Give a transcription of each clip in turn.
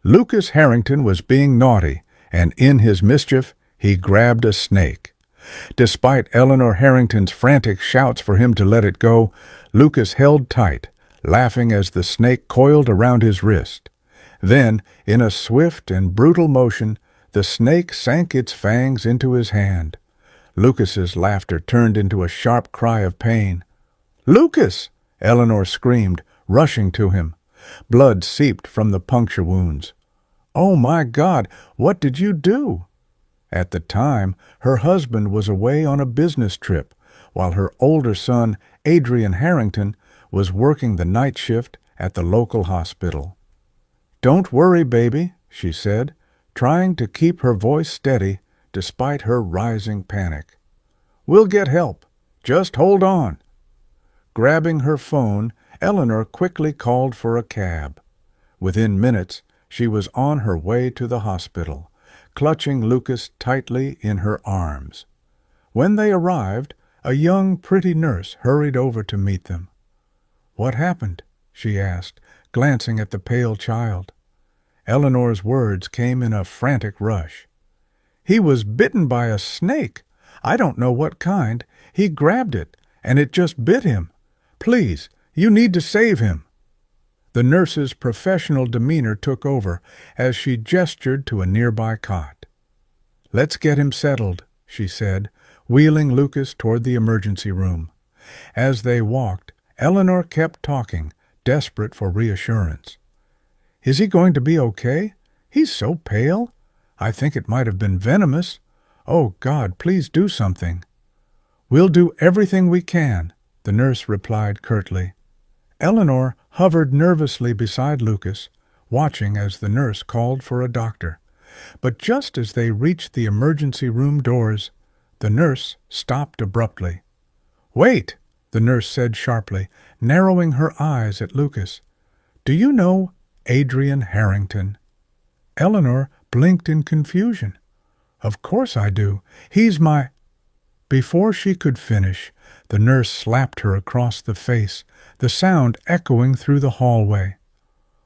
Lucas Harrington was being naughty, and in his mischief, he grabbed a snake. Despite Eleanor Harrington's frantic shouts for him to let it go, Lucas held tight, laughing as the snake coiled around his wrist. Then, in a swift and brutal motion, the snake sank its fangs into his hand. Lucas's laughter turned into a sharp cry of pain. "Lucas!" Eleanor screamed, rushing to him. Blood seeped from the puncture wounds. "Oh, my God, what did you do?" At the time, her husband was away on a business trip, while her older son, Adrian Harrington, was working the night shift at the local hospital. "Don't worry, baby," she said, trying to keep her voice steady despite her rising panic. "We'll get help. Just hold on." Grabbing her phone, Eleanor quickly called for a cab. Within minutes, she was on her way to the hospital, clutching Lucas tightly in her arms. When they arrived, a young, pretty nurse hurried over to meet them. "What happened?" she asked, glancing at the pale child. Eleanor's words came in a frantic rush. "He was bitten by a snake. I don't know what kind. He grabbed it, and it just bit him. Please, you need to save him." The nurse's professional demeanor took over as she gestured to a nearby cot. "Let's get him settled," she said, wheeling Lucas toward the emergency room. As they walked, Eleanor kept talking, desperate for reassurance. "Is he going to be okay? He's so pale. I think it might have been venomous. Oh, God, please do something." "We'll do everything we can," the nurse replied curtly. Eleanor hovered nervously beside Lucas, watching as the nurse called for a doctor. But just as they reached the emergency room doors, the nurse stopped abruptly. "Wait," the nurse said sharply, narrowing her eyes at Lucas. "Do you know Adrian Harrington?" Eleanor blinked in confusion. "Of course I do. He's my—" Before she could finish, the nurse slapped her across the face, the sound echoing through the hallway.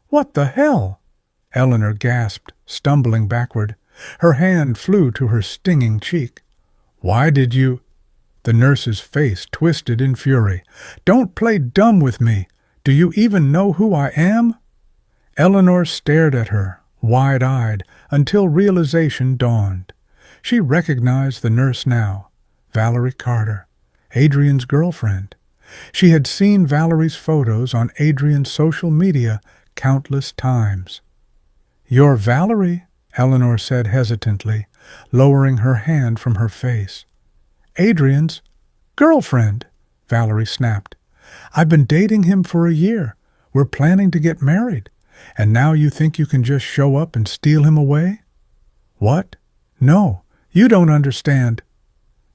"What the hell?" Eleanor gasped, stumbling backward. Her hand flew to her stinging cheek. "Why did you—" The nurse's face twisted in fury. "Don't play dumb with me. Do you even know who I am?" Eleanor stared at her, wide-eyed, until realization dawned. She recognized the nurse now, Valerie Carter, Adrian's girlfriend. She had seen Valerie's photos on Adrian's social media countless times. "You're Valerie," Eleanor said hesitantly, lowering her hand from her face. "Adrian's girlfriend," Valerie snapped. "I've been dating him for a year. We're planning to get married. And now you think you can just show up and steal him away?" "What? No, you don't understand."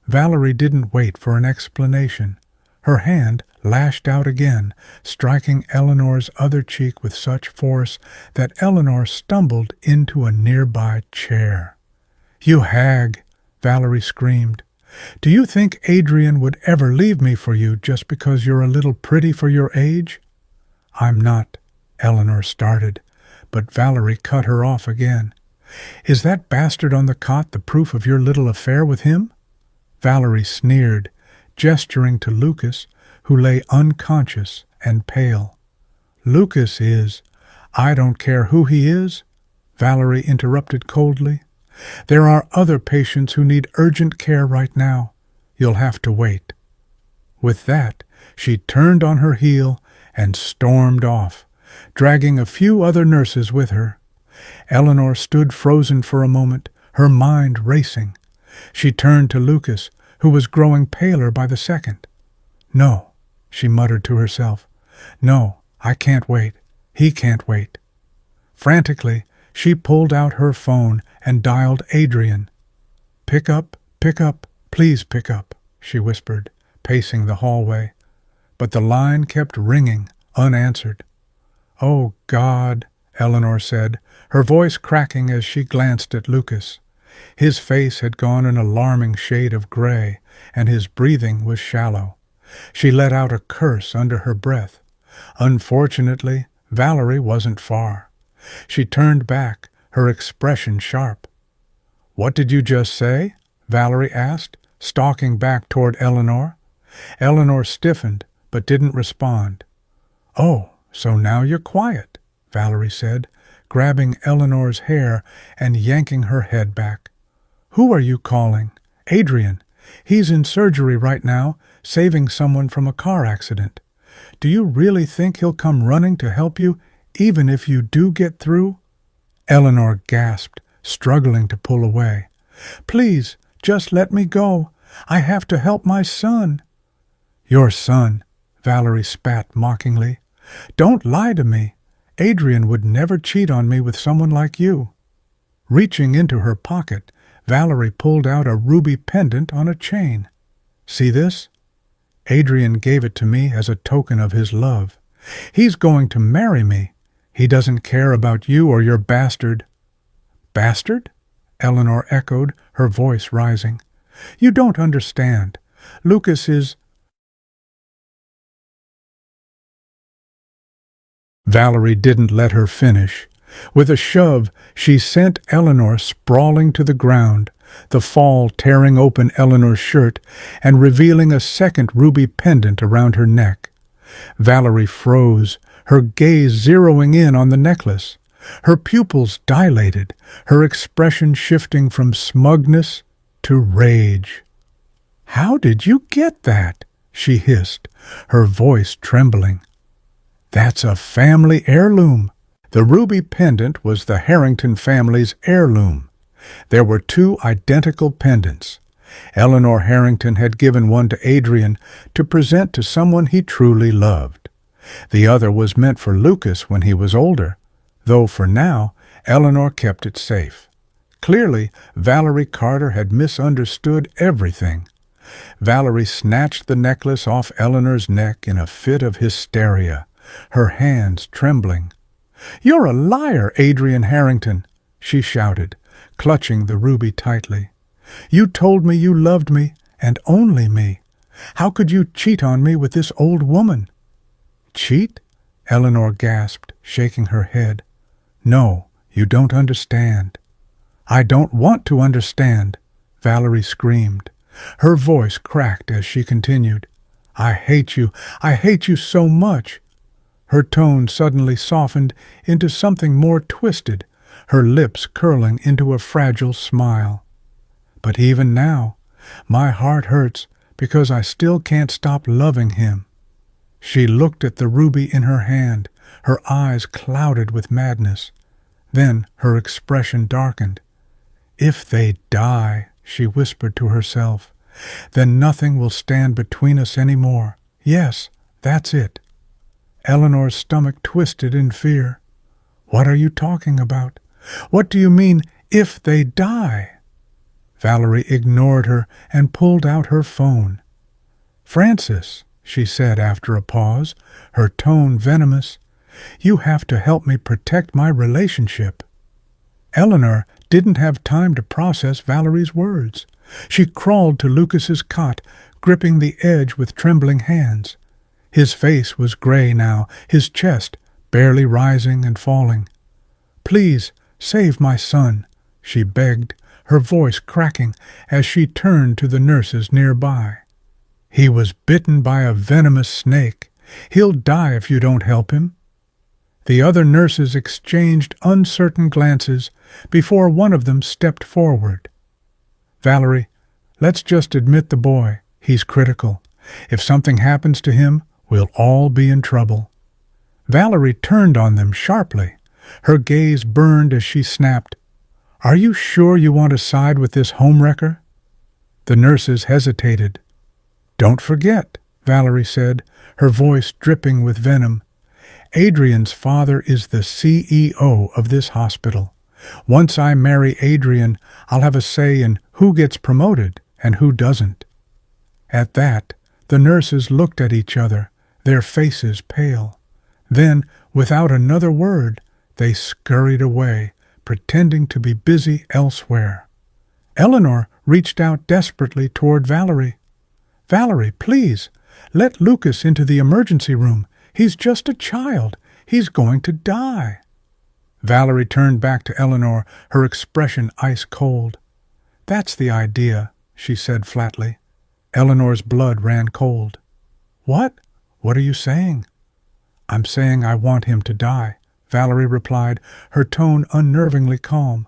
Valerie didn't wait for an explanation. Her hand lashed out again, striking Eleanor's other cheek with such force that Eleanor stumbled into a nearby chair. "You hag!" Valerie screamed. "Do you think Adrian would ever leave me for you just because you're a little pretty for your age?" "I'm not," Eleanor started, but Valerie cut her off again. "Is that bastard on the cot the proof of your little affair with him?" Valerie sneered, gesturing to Lucas, who lay unconscious and pale. "Lucas is—" "I don't care who he is," Valerie interrupted coldly. "There are other patients who need urgent care right now. You'll have to wait." With that, she turned on her heel and stormed off, dragging a few other nurses with her. Eleanor stood frozen for a moment, her mind racing. She turned to Lucas, who was growing paler by the second. "No," she muttered to herself. "No, I can't wait. He can't wait." Frantically, she pulled out her phone and dialed Adrian. Pick up, please pick up," she whispered, pacing the hallway. But the line kept ringing, unanswered. "Oh, God," Eleanor said, her voice cracking as she glanced at Lucas. His face had gone an alarming shade of gray, and his breathing was shallow. She let out a curse under her breath. Unfortunately, Valerie wasn't far. She turned back, her expression sharp. "What did you just say?" Valerie asked, stalking back toward Eleanor. Eleanor stiffened, but didn't respond. "Oh, so now you're quiet," Valerie said, grabbing Eleanor's hair and yanking her head back. "Who are you calling?" "Adrian. He's in surgery right now, saving someone from a car accident. Do you really think he'll come running to help you, even if you do get through?" Eleanor gasped, struggling to pull away. "Please, just let me go. I have to help my son." "Your son," Valerie spat mockingly. "Don't lie to me. Adrian would never cheat on me with someone like you." Reaching into her pocket, Valerie pulled out a ruby pendant on a chain. "See this? Adrian gave it to me as a token of his love. He's going to marry me. He doesn't care about you or your bastard." "Bastard?" Eleanor echoed, her voice rising. "You don't understand. Lucas is—" Valerie didn't let her finish. With a shove, she sent Eleanor sprawling to the ground, the fall tearing open Eleanor's shirt and revealing a second ruby pendant around her neck. Valerie froze, her gaze zeroing in on the necklace. Her pupils dilated, her expression shifting from smugness to rage. "How did you get that?" she hissed, her voice trembling. "That's a family heirloom." The ruby pendant was the Harrington family's heirloom. There were two identical pendants. Eleanor Harrington had given one to Adrian to present to someone he truly loved. The other was meant for Lucas when he was older, though for now Eleanor kept it safe. Clearly, Valerie Carter had misunderstood everything. Valerie snatched the necklace off Eleanor's neck in a fit of hysteria, her hands trembling. "You're a liar, Adrian Harrington," she shouted, clutching the ruby tightly. "You told me you loved me, and only me. How could you cheat on me with this old woman?" "Cheat?" Eleanor gasped, shaking her head. "No, you don't understand." "I don't want to understand," Valerie screamed. Her voice cracked as she continued. "I hate you. I hate you so much." Her tone suddenly softened into something more twisted, her lips curling into a fragile smile. "But even now, my heart hurts because I still can't stop loving him." She looked at the ruby in her hand, her eyes clouded with madness. Then her expression darkened. "If they die," she whispered to herself, "then nothing will stand between us any more. Yes, that's it." Eleanor's stomach twisted in fear. "What are you talking about? What do you mean, if they die?" Valerie ignored her and pulled out her phone. "Francis," she said after a pause, her tone venomous, "you have to help me protect my relationship." Eleanor didn't have time to process Valerie's words. She crawled to Lucas's cot, gripping the edge with trembling hands. His face was gray now, his chest barely rising and falling. "Please, save my son," she begged, her voice cracking as she turned to the nurses nearby. "He was bitten by a venomous snake. He'll die if you don't help him." The other nurses exchanged uncertain glances before one of them stepped forward. "Valerie, let's just admit the boy. He's critical. If something happens to him, we'll all be in trouble." Valerie turned on them sharply. Her gaze burned as she snapped, "Are you sure you want to side with this homewrecker?" The nurses hesitated. "Don't forget," Valerie said, her voice dripping with venom, "Adrian's father is the CEO of this hospital. Once I marry Adrian, I'll have a say in who gets promoted and who doesn't." At that, the nurses looked at each other, their faces pale. Then, without another word, they scurried away, pretending to be busy elsewhere. Eleanor reached out desperately toward Valerie. "Valerie, please, let Lucas into the emergency room. He's just a child. He's going to die." Valerie turned back to Eleanor, her expression ice cold. "That's the idea," she said flatly. Eleanor's blood ran cold. "What? What are you saying?" "I'm saying I want him to die," Valerie replied, her tone unnervingly calm.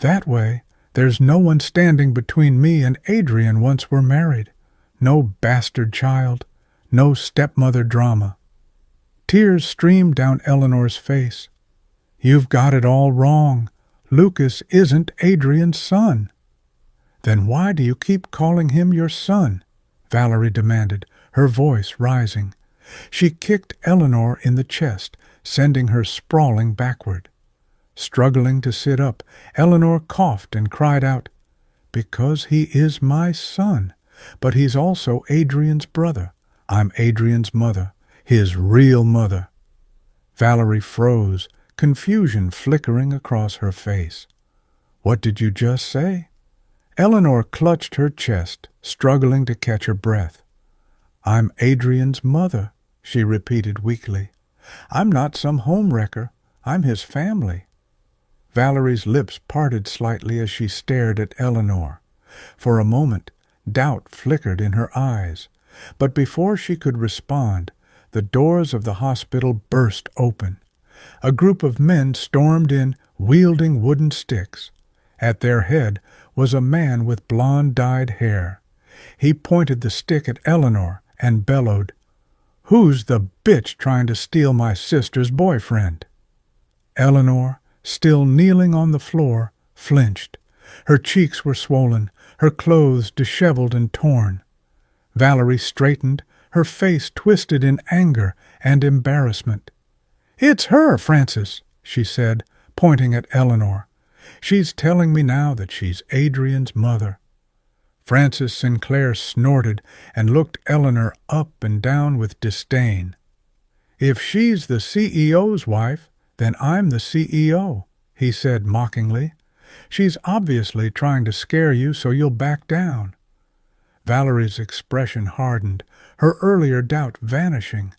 "That way, there's no one standing between me and Adrian once we're married. No bastard child, no stepmother drama." Tears streamed down Eleanor's face. "You've got it all wrong. Lucas isn't Adrian's son." "Then why do you keep calling him your son?" Valerie demanded, her voice rising. She kicked Eleanor in the chest, sending her sprawling backward. Struggling to sit up, Eleanor coughed and cried out, "Because he is my son, but he's also Adrian's brother. I'm Adrian's mother, his real mother." Valerie froze, confusion flickering across her face. "What did you just say?" Eleanor clutched her chest, struggling to catch her breath. "I'm Adrian's mother," she repeated weakly. "I'm not some homewrecker. I'm his family." Valerie's lips parted slightly as she stared at Eleanor. For a moment, doubt flickered in her eyes, but before she could respond, the doors of the hospital burst open. A group of men stormed in, wielding wooden sticks. At their head was a man with blonde-dyed hair. He pointed the stick at Eleanor and bellowed, "Who's the bitch trying to steal my sister's boyfriend?" Eleanor, still kneeling on the floor, flinched. Her cheeks were swollen, her clothes disheveled and torn. Valerie straightened, her face twisted in anger and embarrassment. "It's her, Francis," she said, pointing at Eleanor. "She's telling me now that she's Adrian's mother." Francis Sinclair snorted and looked Eleanor up and down with disdain. "If she's the CEO's wife, then I'm the CEO," he said mockingly. "She's obviously trying to scare you so you'll back down." Valerie's expression hardened, her earlier doubt vanishing.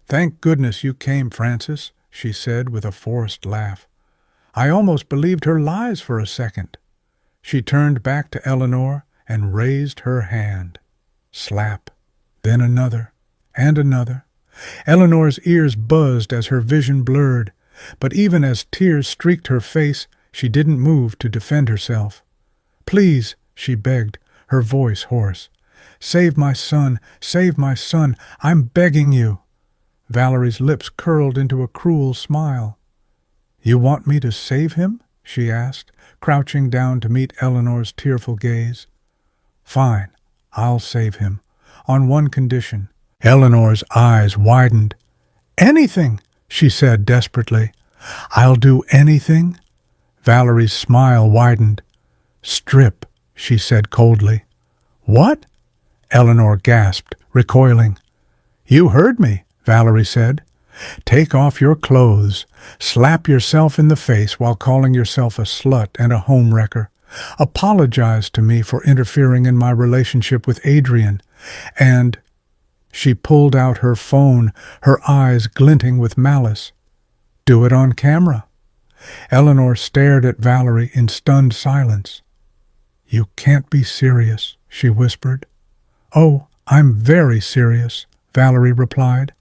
"Thank goodness you came, Francis," she said with a forced laugh. "I almost believed her lies for a second." She turned back to Eleanor and raised her hand. Slap, then another, and another. Eleanor's ears buzzed as her vision blurred, but even as tears streaked her face, she didn't move to defend herself. "Please," she begged, her voice hoarse. "Save my son, save my son, I'm begging you." Valerie's lips curled into a cruel smile. "You want me to save him?" she asked, crouching down to meet Eleanor's tearful gaze. "Fine, I'll save him, on one condition." Eleanor's eyes widened. "Anything," she said desperately. "I'll do anything?" Valerie's smile widened. "Strip," she said coldly. "What?" Eleanor gasped, recoiling. "You heard me," Valerie said. "Take off your clothes, slap yourself in the face while calling yourself a slut and a homewrecker. Apologize to me for interfering in my relationship with Adrian, and—" She pulled out her phone, her eyes glinting with malice. "Do it on camera." Eleanor stared at Valerie in stunned silence. "You can't be serious," she whispered. "Oh, I'm very serious," Valerie replied.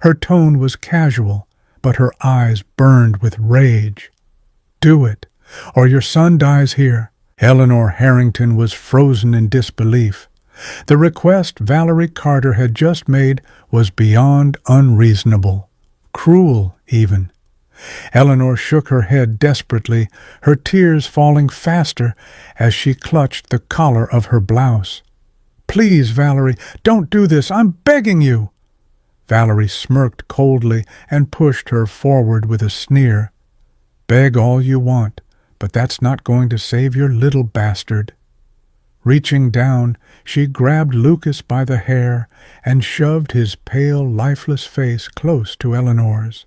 Her tone was casual, but her eyes burned with rage. "Do it, or your son dies here." Eleanor Harrington was frozen in disbelief. The request Valerie Carter had just made was beyond unreasonable, cruel even. Eleanor shook her head desperately, her tears falling faster as she clutched the collar of her blouse. "Please, Valerie, don't do this. I'm begging you." Valerie smirked coldly and pushed her forward with a sneer. "Beg all you want, but that's not going to save your little bastard." Reaching down, she grabbed Lucas by the hair and shoved his pale, lifeless face close to Eleanor's.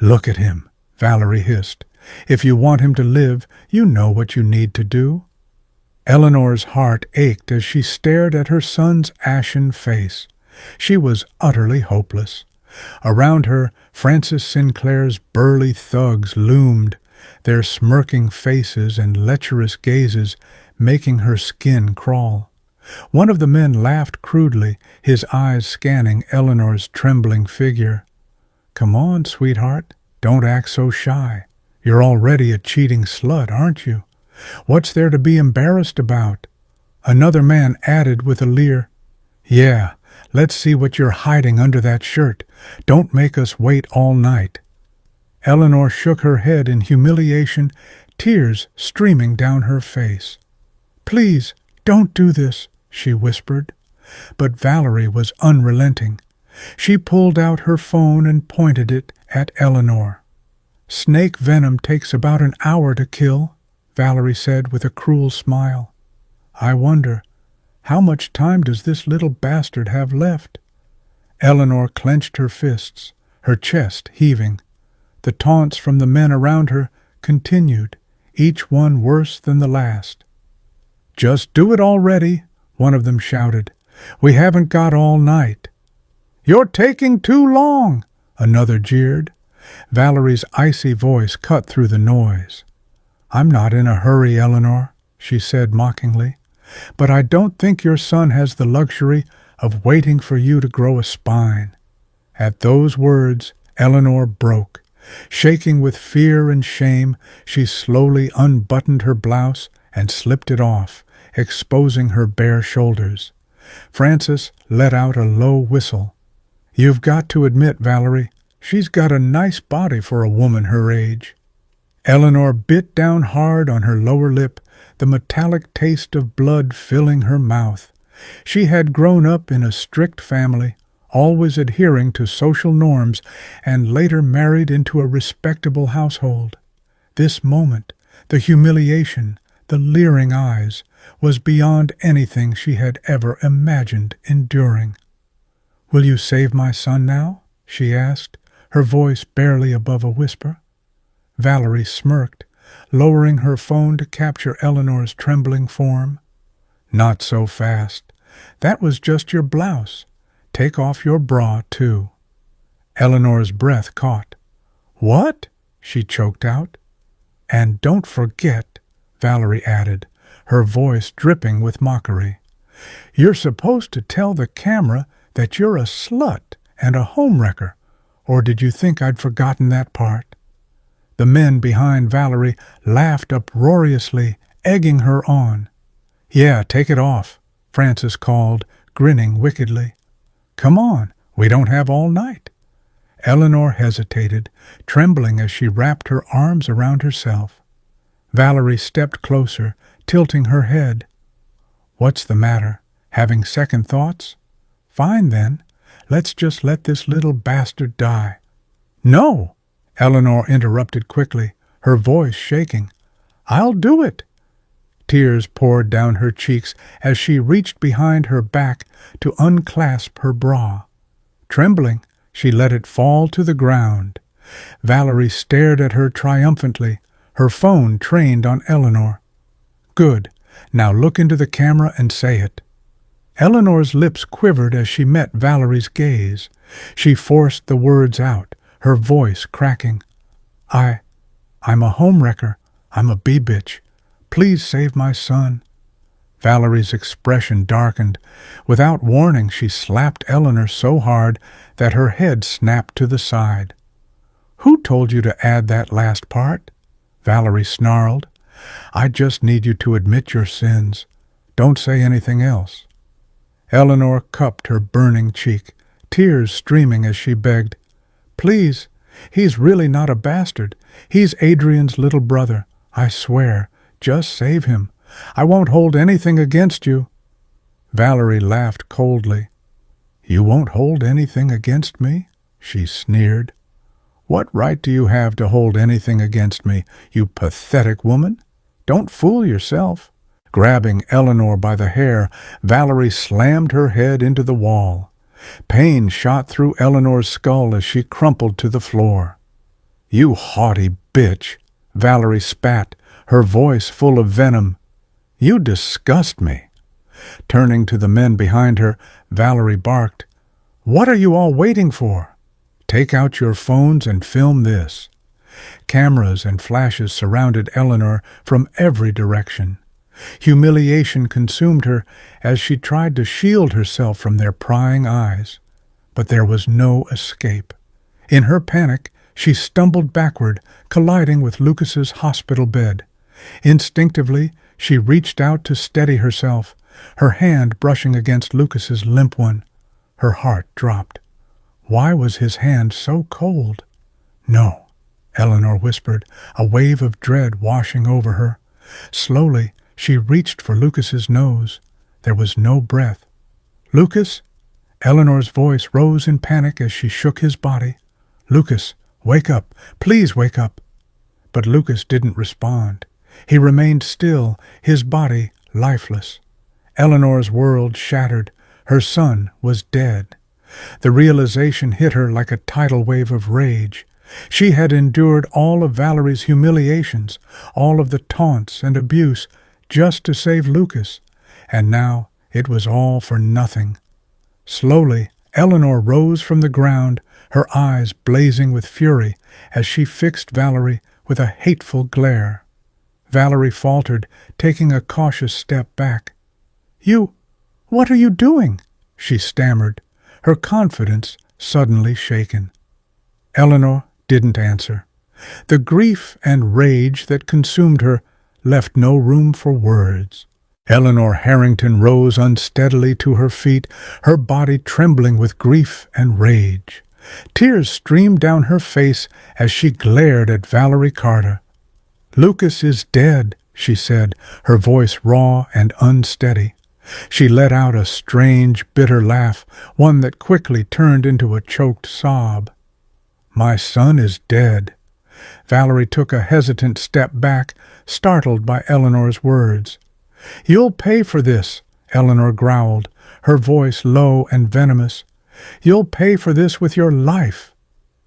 "Look at him," Valerie hissed. "If you want him to live, you know what you need to do." Eleanor's heart ached as she stared at her son's ashen face. She was utterly hopeless. Around her, Francis Sinclair's burly thugs loomed, their smirking faces and lecherous gazes making her skin crawl. One of the men laughed crudely, his eyes scanning Eleanor's trembling figure. "Come on, sweetheart, don't act so shy. You're already a cheating slut, aren't you? What's there to be embarrassed about?" Another man added with a leer, "Yeah, let's see what you're hiding under that shirt. Don't make us wait all night." Eleanor shook her head in humiliation, tears streaming down her face. "Please, don't do this," she whispered. But Valerie was unrelenting. She pulled out her phone and pointed it at Eleanor. "Snake venom takes about an hour to kill," Valerie said with a cruel smile. "I wonder, how much time does this little bastard have left?" Eleanor clenched her fists, her chest heaving. The taunts from the men around her continued, each one worse than the last. "Just do it already," one of them shouted. "We haven't got all night." "You're taking too long," another jeered. Valerie's icy voice cut through the noise. "I'm not in a hurry, Eleanor," she said mockingly, "but I don't think your son has the luxury of waiting for you to grow a spine." At those words, Eleanor broke. Shaking with fear and shame, she slowly unbuttoned her blouse and slipped it off, exposing her bare shoulders. Francis let out a low whistle. "You've got to admit, Valerie, she's got a nice body for a woman her age." Eleanor bit down hard on her lower lip, the metallic taste of blood filling her mouth. She had grown up in a strict family, always adhering to social norms, and later married into a respectable household. This moment, the humiliation, the leering eyes, was beyond anything she had ever imagined enduring. "Will you save my son now?" she asked, her voice barely above a whisper. Valerie smirked, lowering her phone to capture Eleanor's trembling form. "Not so fast. That was just your blouse. Take off your bra, too." Eleanor's breath caught. "What?" she choked out. "And don't forget," Valerie added, her voice dripping with mockery, "you're supposed to tell the camera that you're a slut and a homewrecker, or did you think I'd forgotten that part?" The men behind Valerie laughed uproariously, egging her on. "Yeah, take it off," Francis called, grinning wickedly. "Come on, we don't have all night." Eleanor hesitated, trembling as she wrapped her arms around herself. Valerie stepped closer, tilting her head. "What's the matter? Having second thoughts? Fine then, let's just let this little bastard die." "No!" Eleanor interrupted quickly, her voice shaking. "I'll do it." Tears poured down her cheeks as she reached behind her back to unclasp her bra. Trembling, she let it fall to the ground. Valerie stared at her triumphantly, her phone trained on Eleanor. "Good. Now look into the camera and say it." Eleanor's lips quivered as she met Valerie's gaze. She forced the words out, her voice cracking. I'm a homewrecker. I'm a bee-bitch. Please save my son." Valerie's expression darkened. Without warning, she slapped Eleanor so hard that her head snapped to the side. "Who told you to add that last part?" Valerie snarled. "I just need you to admit your sins. Don't say anything else." Eleanor cupped her burning cheek, tears streaming as she begged, "Please, he's really not a bastard. He's Adrian's little brother. I swear, just save him. I won't hold anything against you." Valerie laughed coldly. "You won't hold anything against me?" she sneered. "What right do you have to hold anything against me, you pathetic woman? Don't fool yourself." Grabbing Eleanor by the hair, Valerie slammed her head into the wall. Pain shot through Eleanor's skull as she crumpled to the floor. "You haughty bitch," Valerie spat, her voice full of venom. "You disgust me." Turning to the men behind her, Valerie barked, "What are you all waiting for?" Take out your phones and film this." Cameras and flashes surrounded Eleanor from every direction. Humiliation consumed her as she tried to shield herself from their prying eyes. But there was no escape. In her panic, she stumbled backward, colliding with Lucas's hospital bed. Instinctively, she reached out to steady herself, her hand brushing against Lucas's limp one. Her heart dropped. Why was his hand so cold? "No," Eleanor whispered, a wave of dread washing over her. Slowly, she reached for Lucas's nose. There was no breath. "Lucas?" Eleanor's voice rose in panic as she shook his body. "Lucas, wake up. Please wake up." But Lucas didn't respond. He remained still, his body lifeless. Eleanor's world shattered. Her son was dead. The realization hit her like a tidal wave of rage. She had endured all of Valerie's humiliations, all of the taunts and abuse, just to save Lucas, and now it was all for nothing. Slowly, Eleanor rose from the ground, her eyes blazing with fury as she fixed Valerie with a hateful glare. Valerie faltered, taking a cautious step back. What are you doing?" she stammered, her confidence suddenly shaken. Eleanor didn't answer. The grief and rage that consumed her left no room for words. Eleanor Harrington rose unsteadily to her feet, her body trembling with grief and rage. Tears streamed down her face as she glared at Valerie Carter. "Lucas is dead," she said, her voice raw and unsteady. She let out a strange, bitter laugh, one that quickly turned into a choked sob. "My son is dead." Valerie took a hesitant step back, startled by Eleanor's words. "You'll pay for this," Eleanor growled, her voice low and venomous. "You'll pay for this with your life."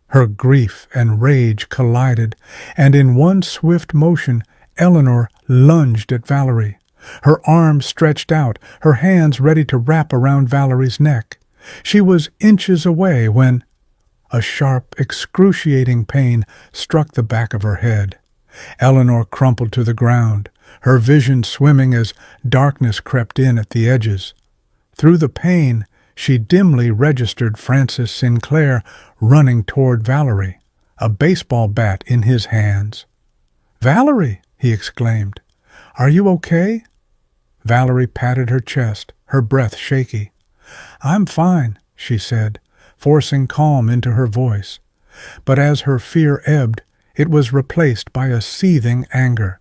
Her grief and rage collided, and in one swift motion, Eleanor lunged at Valerie. Her arms stretched out, her hands ready to wrap around Valerie's neck. She was inches away when a sharp, excruciating pain struck the back of her head. Eleanor crumpled to the ground, her vision swimming as darkness crept in at the edges. Through the pain, she dimly registered Francis Sinclair running toward Valerie, a baseball bat in his hands. "Valerie!" he exclaimed. "Are you okay?" Valerie patted her chest, her breath shaky. "I'm fine," she said, forcing calm into her voice. But as her fear ebbed, it was replaced by a seething anger.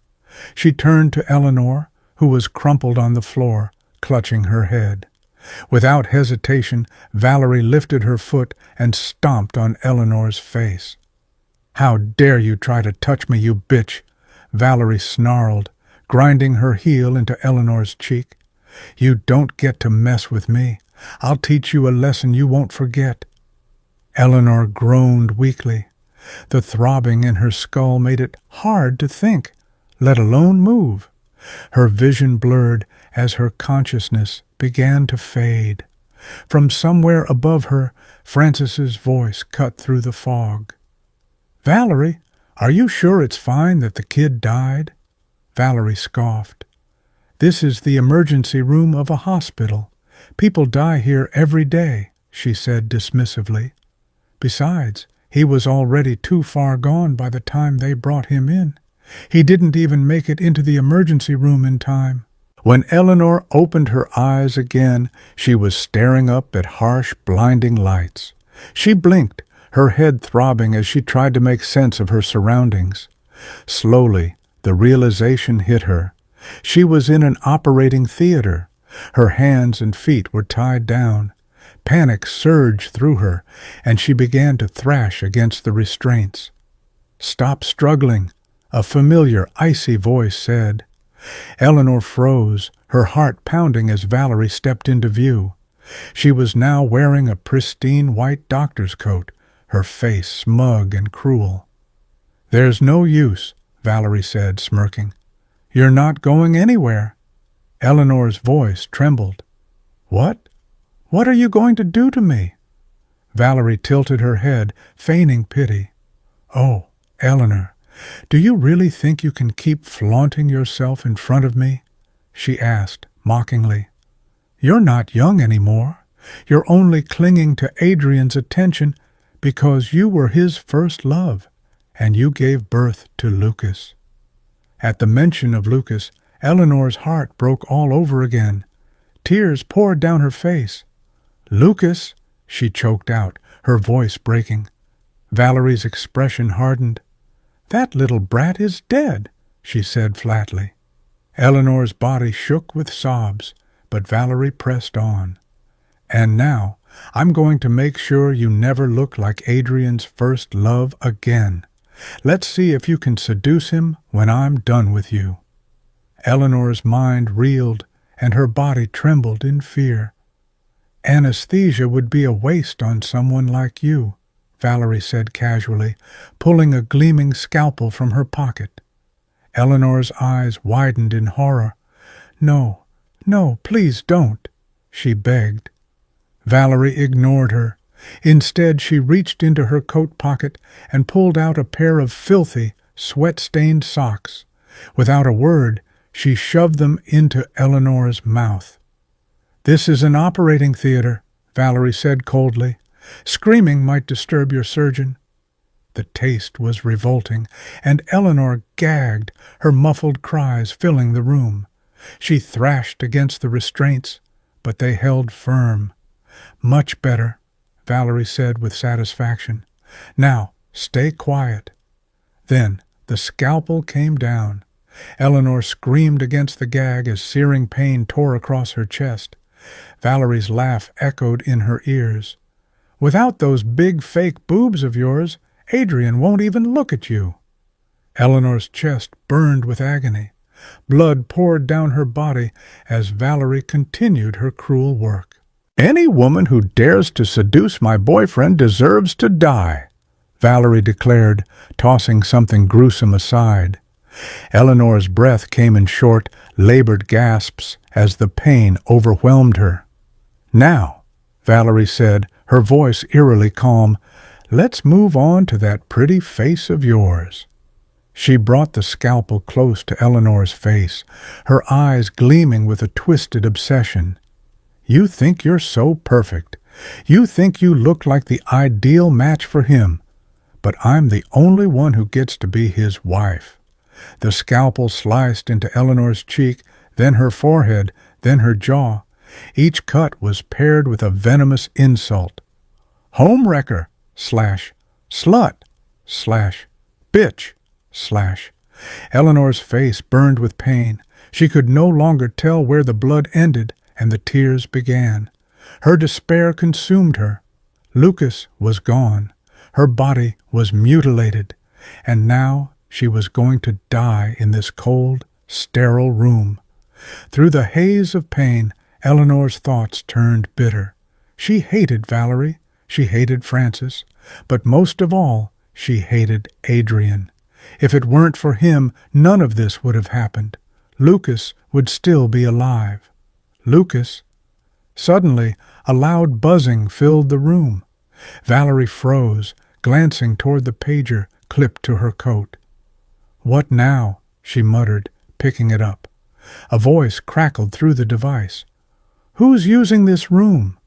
She turned to Eleanor, who was crumpled on the floor, clutching her head. Without hesitation, Valerie lifted her foot and stomped on Eleanor's face. "How dare you try to touch me, you bitch!" Valerie snarled, grinding her heel into Eleanor's cheek. "You don't get to mess with me. I'll teach you a lesson you won't forget." Eleanor groaned weakly. The throbbing in her skull made it hard to think, let alone move. Her vision blurred as her consciousness began to fade. From somewhere above her, Francis's voice cut through the fog. "Valerie, are you sure it's fine that the kid died?" Valerie scoffed. "This is the emergency room of a hospital. People die here every day," she said dismissively. "Besides, he was already too far gone by the time they brought him in. He didn't even make it into the emergency room in time." When Eleanor opened her eyes again, she was staring up at harsh, blinding lights. She blinked, her head throbbing as she tried to make sense of her surroundings. Slowly, the realization hit her. She was in an operating theater. Her hands and feet were tied down. Panic surged through her, and she began to thrash against the restraints. "Stop struggling," a familiar, icy voice said. Eleanor froze, her heart pounding as Valerie stepped into view. She was now wearing a pristine white doctor's coat, her face smug and cruel. "There's no use," Valerie said, smirking. "You're not going anywhere." Eleanor's voice trembled. "What? What are you going to do to me?" Valerie tilted her head, feigning pity. "Oh, Eleanor, do you really think you can keep flaunting yourself in front of me?" she asked, mockingly. "You're not young anymore. You're only clinging to Adrian's attention because you were his first love, and you gave birth to Lucas." At the mention of Lucas, Eleanor's heart broke all over again. Tears poured down her face. "Lucas," she choked out, her voice breaking. Valerie's expression hardened. "That little brat is dead," she said flatly. Eleanor's body shook with sobs, but Valerie pressed on. "And now, I'm going to make sure you never look like Adrian's first love again. Let's see if you can seduce him when I'm done with you." Eleanor's mind reeled, and her body trembled in fear. "Anesthesia would be a waste on someone like you," Valerie said casually, pulling a gleaming scalpel from her pocket. Eleanor's eyes widened in horror. "No, no, please don't," she begged. Valerie ignored her. Instead, she reached into her coat pocket and pulled out a pair of filthy, sweat-stained socks. Without a word, she shoved them into Eleanor's mouth. "This is an operating theater," Valerie said coldly. "Screaming might disturb your surgeon." The taste was revolting, and Eleanor gagged, her muffled cries filling the room. She thrashed against the restraints, but they held firm. "Much better," Valerie said with satisfaction. "Now, stay quiet." Then the scalpel came down. Eleanor screamed against the gag as searing pain tore across her chest. Valerie's laugh echoed in her ears. "Without those big fake boobs of yours, Adrian won't even look at you." Eleanor's chest burned with agony. Blood poured down her body as Valerie continued her cruel work. "Any woman who dares to seduce my boyfriend deserves to die," Valerie declared, tossing something gruesome aside. Eleanor's breath came in short, labored gasps as the pain overwhelmed her. "Now," Valerie said, her voice eerily calm, "let's move on to that pretty face of yours." She brought the scalpel close to Eleanor's face, her eyes gleaming with a twisted obsession. "You think you're so perfect. You think you look like the ideal match for him. But I'm the only one who gets to be his wife." The scalpel sliced into Eleanor's cheek, then her forehead, then her jaw. Each cut was paired with a venomous insult. "Homewrecker, / slut, / bitch, / Eleanor's face burned with pain. She could no longer tell where the blood ended and the tears began. Her despair consumed her. Lucas was gone. Her body was mutilated, and now she was going to die in this cold, sterile room. Through the haze of pain, Eleanor's thoughts turned bitter. She hated Valerie, she hated Francis, but most of all, she hated Adrian. If it weren't for him, none of this would have happened. Lucas would still be alive. Lucas. Suddenly, a loud buzzing filled the room. Valerie froze, glancing toward the pager clipped to her coat. "What now?" she muttered, picking it up. A voice crackled through the device. "Who's using this room?"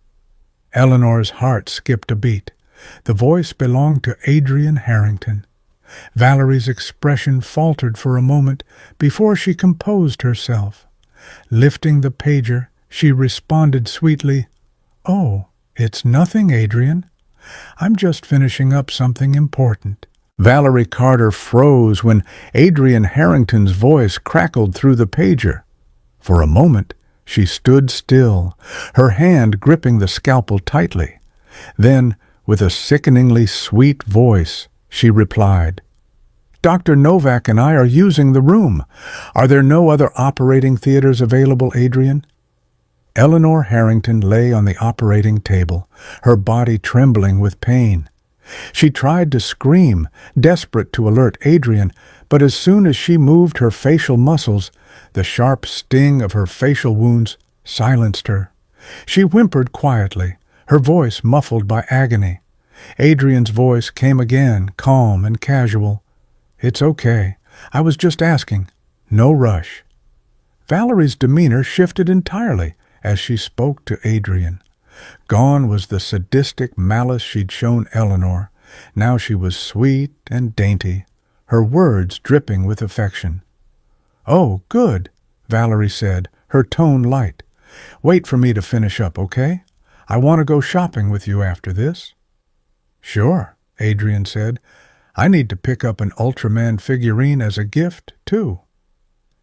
Eleanor's heart skipped a beat. The voice belonged to Adrian Harrington. Valerie's expression faltered for a moment before she composed herself. Lifting the pager, she responded sweetly, "Oh, it's nothing, Adrian. I'm just finishing up something important." Valerie Carter froze when Adrian Harrington's voice crackled through the pager. For a moment, she stood still, her hand gripping the scalpel tightly. Then, with a sickeningly sweet voice, she replied, "Dr. Novak and I are using the room. Are there no other operating theaters available, Adrian?" Eleanor Harrington lay on the operating table, her body trembling with pain. She tried to scream, desperate to alert Adrian, but as soon as she moved her facial muscles, the sharp sting of her facial wounds silenced her. She whimpered quietly, her voice muffled by agony. Adrian's voice came again, calm and casual. "It's okay. I was just asking. No rush." Valerie's demeanor shifted entirely as she spoke to Adrian. Gone was the sadistic malice she'd shown Eleanor. Now she was sweet and dainty, her words dripping with affection. "Oh, good," Valerie said, her tone light. "Wait for me to finish up, okay? I want to go shopping with you after this." "Sure," Adrian said. "I need to pick up an Ultraman figurine as a gift, too."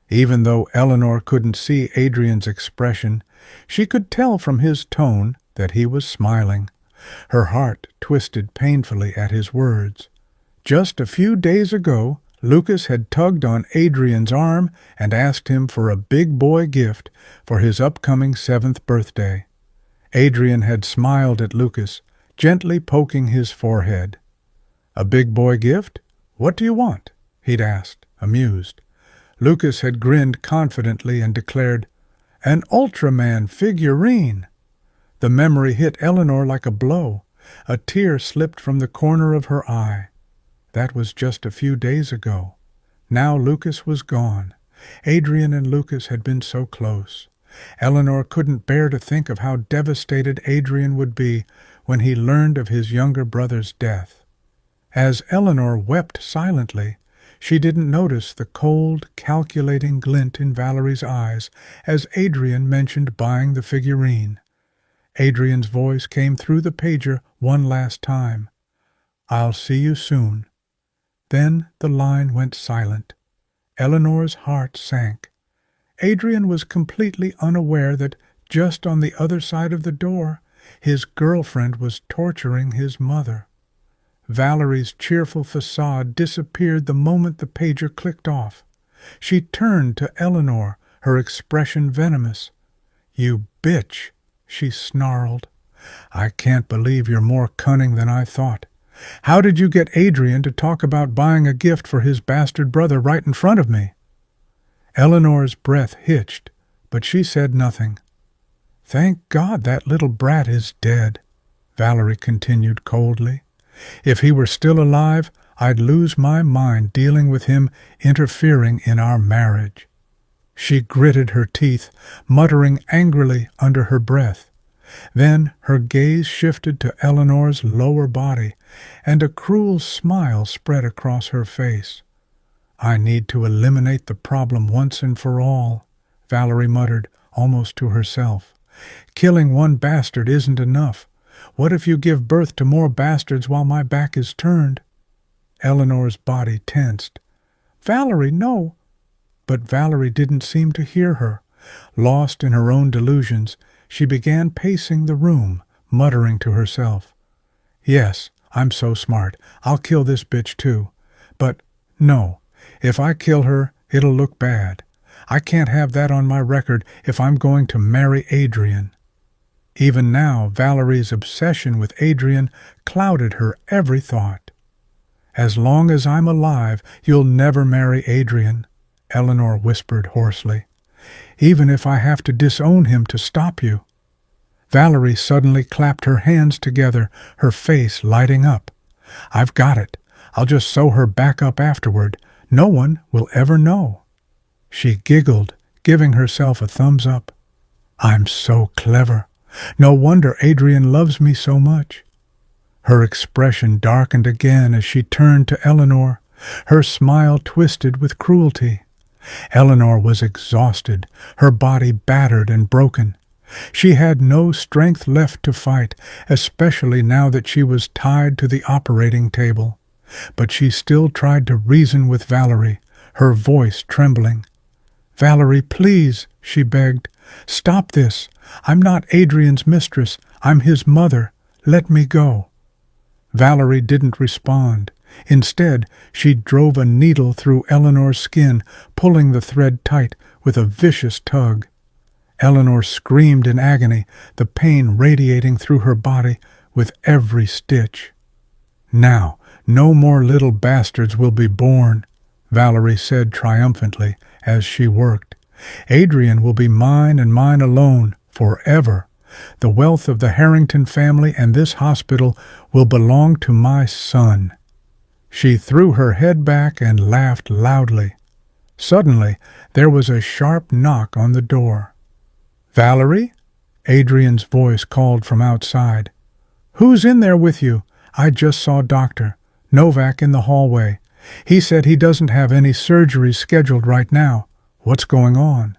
Even though Eleanor couldn't see Adrian's expression, she could tell from his tone that he was smiling. Her heart twisted painfully at his words. Just a few days ago, Lucas had tugged on Adrian's arm and asked him for a big boy gift for his upcoming 7th birthday. Adrian had smiled at Lucas, gently poking his forehead. "A big boy gift? What do you want?" he'd asked, amused. Lucas had grinned confidently and declared, "An Ultraman figurine." The memory hit Eleanor like a blow. A tear slipped from the corner of her eye. That was just a few days ago. Now Lucas was gone. Adrian and Lucas had been so close. Eleanor couldn't bear to think of how devastated Adrian would be when he learned of his younger brother's death. As Eleanor wept silently, she didn't notice the cold, calculating glint in Valerie's eyes as Adrian mentioned buying the figurine. Adrian's voice came through the pager one last time. "I'll see you soon." Then the line went silent. Eleanor's heart sank. Adrian was completely unaware that just on the other side of the door, his girlfriend was torturing his mother. Valerie's cheerful facade disappeared the moment the pager clicked off. She turned to Eleanor, her expression venomous. "You bitch," she snarled. "I can't believe you're more cunning than I thought. How did you get Adrian to talk about buying a gift for his bastard brother right in front of me?" Eleanor's breath hitched, but she said nothing. "Thank God that little brat is dead," Valerie continued coldly. "If he were still alive, I'd lose my mind dealing with him interfering in our marriage." She gritted her teeth, muttering angrily under her breath. Then her gaze shifted to Eleanor's lower body, and a cruel smile spread across her face. "I need to eliminate the problem once and for all," Valerie muttered, almost to herself. "Killing one bastard isn't enough. What if you give birth to more bastards while my back is turned?" Eleanor's body tensed. "Valerie, no!" But Valerie didn't seem to hear her. Lost in her own delusions, she began pacing the room, muttering to herself. "Yes, I'm so smart. I'll kill this bitch too. But no, if I kill her, it'll look bad. I can't have that on my record if I'm going to marry Adrian." Even now, Valerie's obsession with Adrian clouded her every thought. "As long as I'm alive, you'll never marry Adrian," Eleanor whispered hoarsely. "Even if I have to disown him to stop you." Valerie suddenly clapped her hands together, her face lighting up. "I've got it. I'll just sew her back up afterward. No one will ever know." She giggled, giving herself a thumbs up. "I'm so clever. No wonder Adrian loves me so much." Her expression darkened again as she turned to Eleanor, her smile twisted with cruelty. Eleanor was exhausted, her body battered and broken. She had no strength left to fight, especially now that she was tied to the operating table. But she still tried to reason with Valerie, her voice trembling. "Valerie, please," she begged. "Stop this. I'm not Adrian's mistress. I'm his mother. Let me go." Valerie didn't respond. Instead, she drove a needle through Eleanor's skin, pulling the thread tight with a vicious tug. Eleanor screamed in agony, the pain radiating through her body with every stitch. "Now, no more little bastards will be born," Valerie said triumphantly as she worked. "Adrian will be mine and mine alone, forever. The wealth of the Harrington family and this hospital will belong to my son." She threw her head back and laughed loudly. Suddenly, there was a sharp knock on the door. "Valerie?" Adrian's voice called from outside. "Who's in there with you? I just saw Dr. Novak in the hallway. He said he doesn't have any surgeries scheduled right now. What's going on?"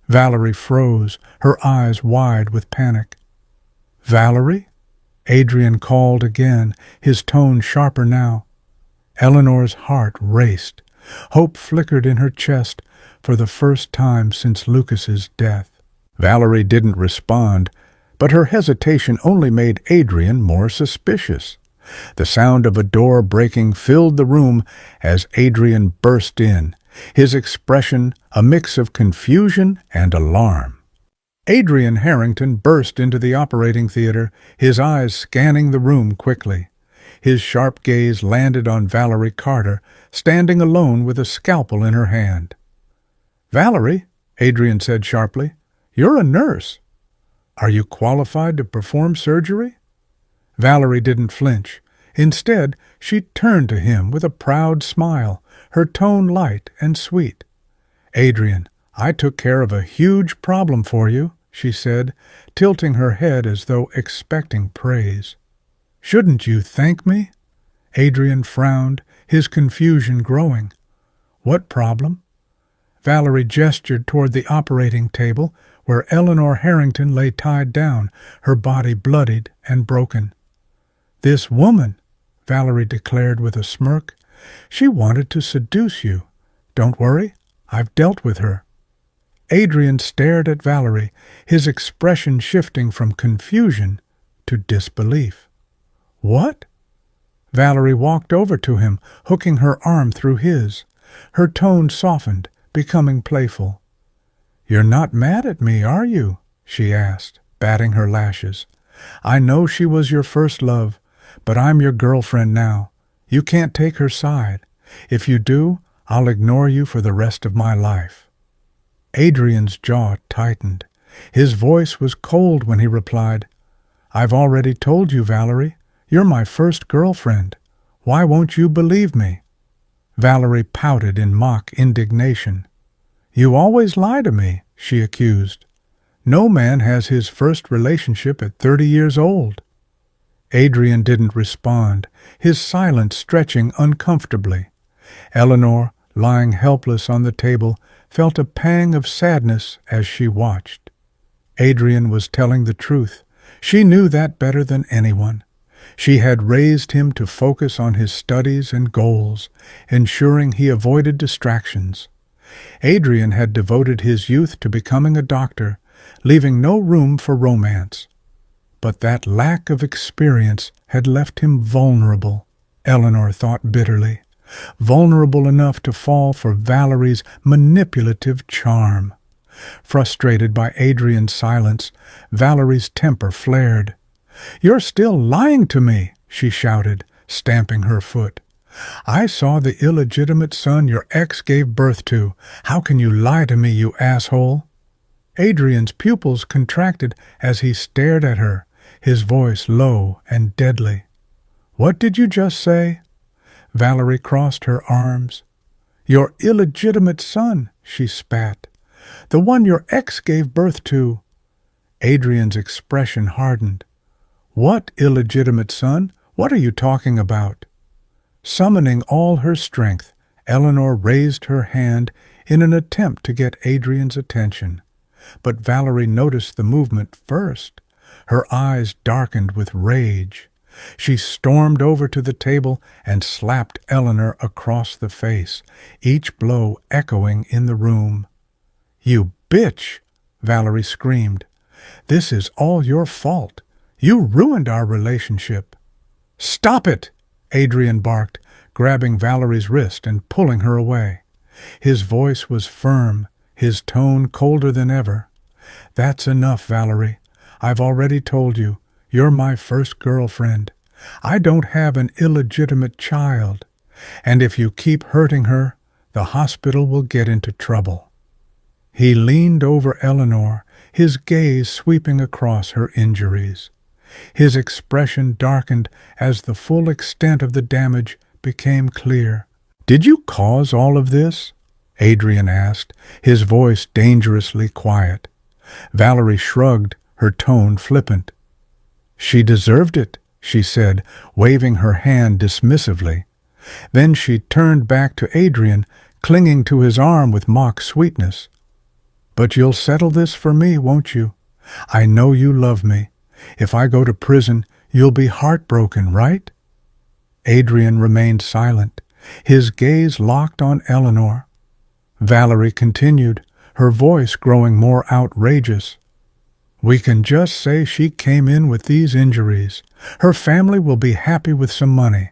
Valerie froze, her eyes wide with panic. "Valerie?" Adrian called again, his tone sharper now. Eleanor's heart raced. Hope flickered in her chest for the first time since Lucas's death. Valerie didn't respond, but her hesitation only made Adrian more suspicious. The sound of a door breaking filled the room as Adrian burst in, his expression a mix of confusion and alarm. Adrian Harrington burst into the operating theater, his eyes scanning the room quickly. His sharp gaze landed on Valerie Carter, standing alone with a scalpel in her hand. "Valerie," Adrian said sharply, "you're a nurse. Are you qualified to perform surgery?" Valerie didn't flinch. Instead, she turned to him with a proud smile, her tone light and sweet. "Adrian, I took care of a huge problem for you," she said, tilting her head as though expecting praise. "Shouldn't you thank me?" Adrian frowned, his confusion growing. "What problem?" Valerie gestured toward the operating table, where Eleanor Harrington lay tied down, her body bloodied and broken. "This woman," Valerie declared with a smirk, "she wanted to seduce you. Don't worry, I've dealt with her." Adrian stared at Valerie, his expression shifting from confusion to disbelief. "What?" Valerie walked over to him, hooking her arm through his. Her tone softened, becoming playful. "You're not mad at me, are you?" she asked, batting her lashes. "I know she was your first love, but I'm your girlfriend now. You can't take her side. If you do, I'll ignore you for the rest of my life." Adrian's jaw tightened. His voice was cold when he replied, "I've already told you, Valerie. You're my first girlfriend. Why won't you believe me?" Valerie pouted in mock indignation. "You always lie to me," she accused. "No man has his first relationship at 30 years old." Adrian didn't respond, his silence stretching uncomfortably. Eleanor, lying helpless on the table, felt a pang of sadness as she watched. Adrian was telling the truth. She knew that better than anyone. She had raised him to focus on his studies and goals, ensuring he avoided distractions. Adrian had devoted his youth to becoming a doctor, leaving no room for romance. But that lack of experience had left him vulnerable, Eleanor thought bitterly, vulnerable enough to fall for Valerie's manipulative charm. Frustrated by Adrian's silence, Valerie's temper flared. "You're still lying to me," she shouted, stamping her foot. "I saw the illegitimate son your ex gave birth to. How can you lie to me, you asshole?" Adrian's pupils contracted as he stared at her, his voice low and deadly. "What did you just say?" Valerie crossed her arms. "Your illegitimate son," she spat. "The one your ex gave birth to." Adrian's expression hardened. "What illegitimate son? What are you talking about?" Summoning all her strength, Eleanor raised her hand in an attempt to get Adrian's attention. But Valerie noticed the movement first. Her eyes darkened with rage. She stormed over to the table and slapped Eleanor across the face, each blow echoing in the room. "You bitch!" Valerie screamed. "This is all your fault. You ruined our relationship." "Stop it!" Adrian barked, grabbing Valerie's wrist and pulling her away. His voice was firm, his tone colder than ever. "That's enough, Valerie. I've already told you, you're my first girlfriend. I don't have an illegitimate child. And if you keep hurting her, the hospital will get into trouble." He leaned over Eleanor, his gaze sweeping across her injuries. His expression darkened as the full extent of the damage became clear. "Did you cause all of this?" Adrian asked, his voice dangerously quiet. Valerie shrugged, her tone flippant. "She deserved it," she said, waving her hand dismissively. Then she turned back to Adrian, clinging to his arm with mock sweetness. "But you'll settle this for me, won't you? I know you love me. If I go to prison, you'll be heartbroken, right?" Adrian remained silent, his gaze locked on Eleanor. Valerie continued, her voice growing more outrageous. "We can just say she came in with these injuries. Her family will be happy with some money.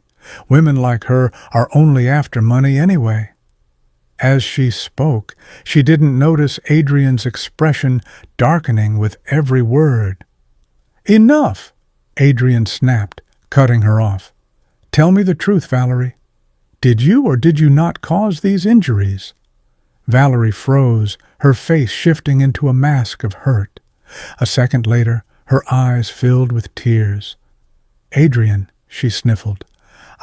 Women like her are only after money anyway." As she spoke, she didn't notice Adrian's expression darkening with every word. "Enough!" Adrian snapped, cutting her off. "Tell me the truth, Valerie. Did you or did you not cause these injuries?" Valerie froze, her face shifting into a mask of hurt. A second later, her eyes filled with tears. "Adrian," she sniffled,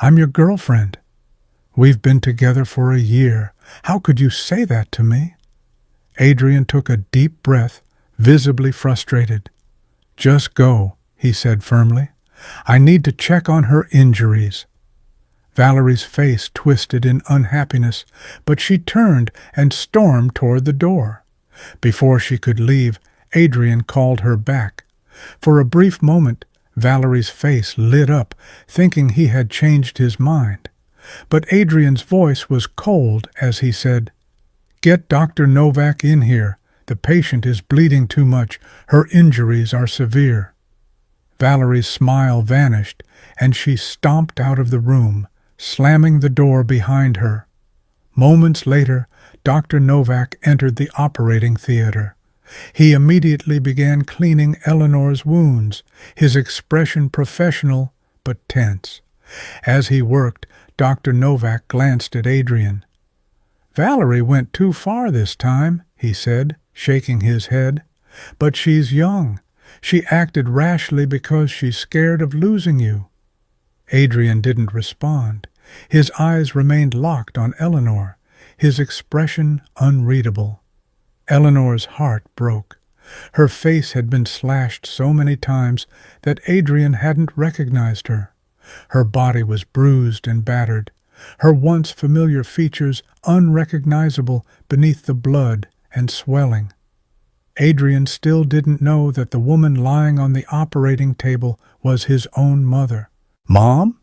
"I'm your girlfriend. We've been together for a year. How could you say that to me?" Adrian took a deep breath, visibly frustrated. "Just go," he said firmly. "I need to check on her injuries." Valerie's face twisted in unhappiness, but she turned and stormed toward the door. Before she could leave, Adrian called her back. For a brief moment, Valerie's face lit up, thinking he had changed his mind. But Adrian's voice was cold as he said, "Get Dr. Novak in here. The patient is bleeding too much. Her injuries are severe." Valerie's smile vanished, and she stomped out of the room, slamming the door behind her. Moments later, Dr. Novak entered the operating theater. He immediately began cleaning Eleanor's wounds, his expression professional but tense. As he worked, Dr. Novak glanced at Adrian. "Valerie went too far this time," he said, shaking his head. "But she's young. She acted rashly because she's scared of losing you." Adrian didn't respond. His eyes remained locked on Eleanor, his expression unreadable. Eleanor's heart broke. Her face had been slashed so many times that Adrian hadn't recognized her. Her body was bruised and battered, her once familiar features unrecognizable beneath the blood and swelling. Adrian still didn't know that the woman lying on the operating table was his own mother. "Mom?"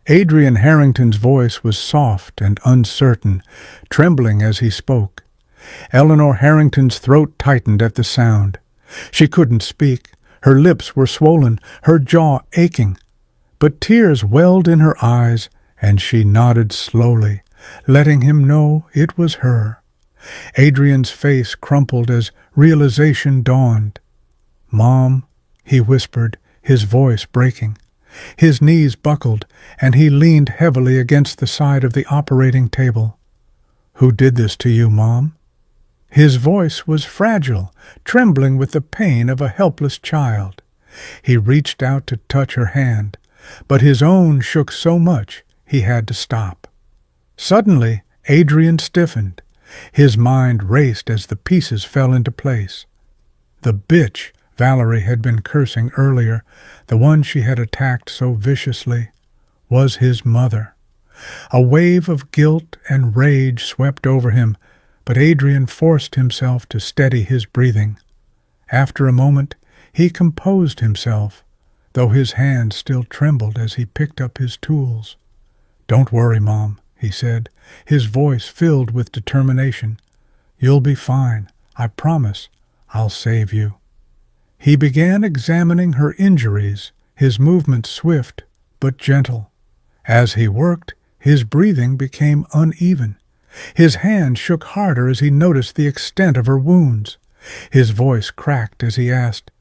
Adrian Harrington's voice was soft and uncertain, trembling as he spoke. Eleanor Harrington's throat tightened at the sound. She couldn't speak. Her lips were swollen, her jaw aching. But tears welled in her eyes, and she nodded slowly, letting him know it was her. Adrian's face crumpled as realization dawned. "Mom," he whispered, his voice breaking. His knees buckled, and he leaned heavily against the side of the operating table. "Who did this to you, Mom?" His voice was fragile, trembling with the pain of a helpless child. He reached out to touch her hand, but his own shook so much he had to stop. Suddenly, Adrian stiffened. His mind raced as the pieces fell into place. The bitch Valerie had been cursing earlier, the one she had attacked so viciously, was his mother. A wave of guilt and rage swept over him, but Adrian forced himself to steady his breathing. After a moment, he composed himself, though his hands still trembled as he picked up his tools. "Don't worry, Mom," he said, his voice filled with determination. "You'll be fine. I promise. I'll save you." He began examining her injuries, his movements swift but gentle. As he worked, his breathing became uneven. His hand shook harder as he noticed the extent of her wounds. His voice cracked as he asked,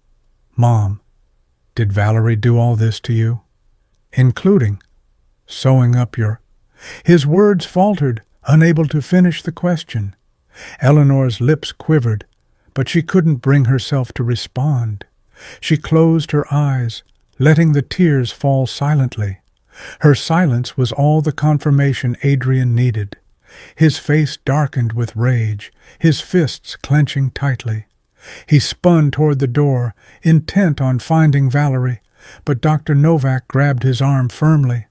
"Mom, did Valerie do all this to you? Including sewing up your—" His words faltered, unable to finish the question. Eleanor's lips quivered, but she couldn't bring herself to respond. She closed her eyes, letting the tears fall silently. Her silence was all the confirmation Adrian needed. His face darkened with rage, his fists clenching tightly. He spun toward the door, intent on finding Valerie, but Dr. Novak grabbed his arm firmly.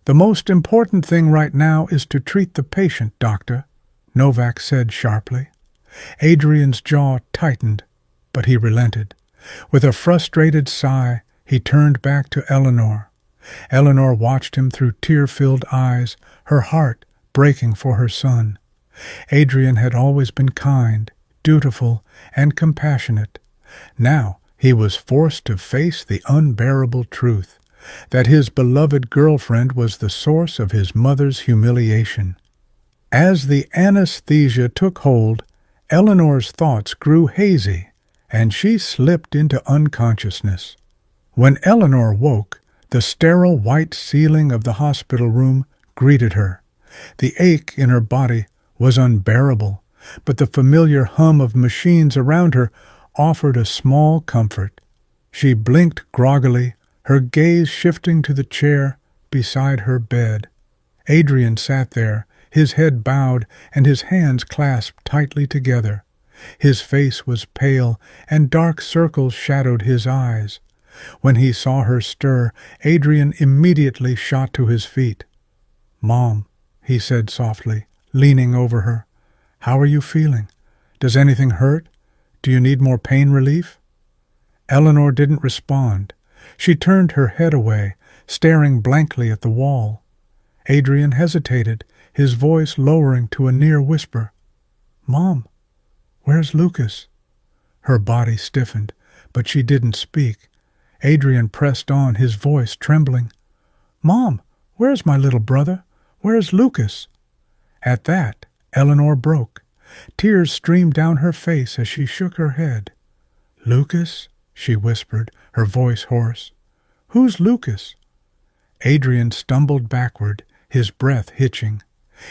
"The most important thing right now is to treat the patient, Doctor," Novak said sharply. Adrian's jaw tightened, but he relented. With a frustrated sigh, he turned back to Eleanor. Eleanor watched him through tear-filled eyes, her heart breaking for her son. Adrian had always been kind, dutiful, and compassionate. Now he was forced to face the unbearable truth that his beloved girlfriend was the source of his mother's humiliation. As the anesthesia took hold, Eleanor's thoughts grew hazy, and she slipped into unconsciousness. When Eleanor woke, the sterile white ceiling of the hospital room greeted her. The ache in her body was unbearable, but the familiar hum of machines around her offered a small comfort. She blinked groggily, her gaze shifting to the chair beside her bed. Adrian sat there, his head bowed and his hands clasped tightly together. His face was pale, and dark circles shadowed his eyes. When he saw her stir, Adrian immediately shot to his feet. "Mom," he said softly, leaning over her. "How are you feeling? Does anything hurt? Do you need more pain relief?" Eleanor didn't respond. She turned her head away, staring blankly at the wall. Adrian hesitated, his voice lowering to a near whisper. "Mom, where's Lucas?" Her body stiffened, but she didn't speak. Adrian pressed on, his voice trembling. "Mom, where's my little brother? Where's Lucas?" At that, Eleanor broke. Tears streamed down her face as she shook her head. "Lucas?" she whispered, her voice hoarse. "Who's Lucas?" Adrian stumbled backward, his breath hitching.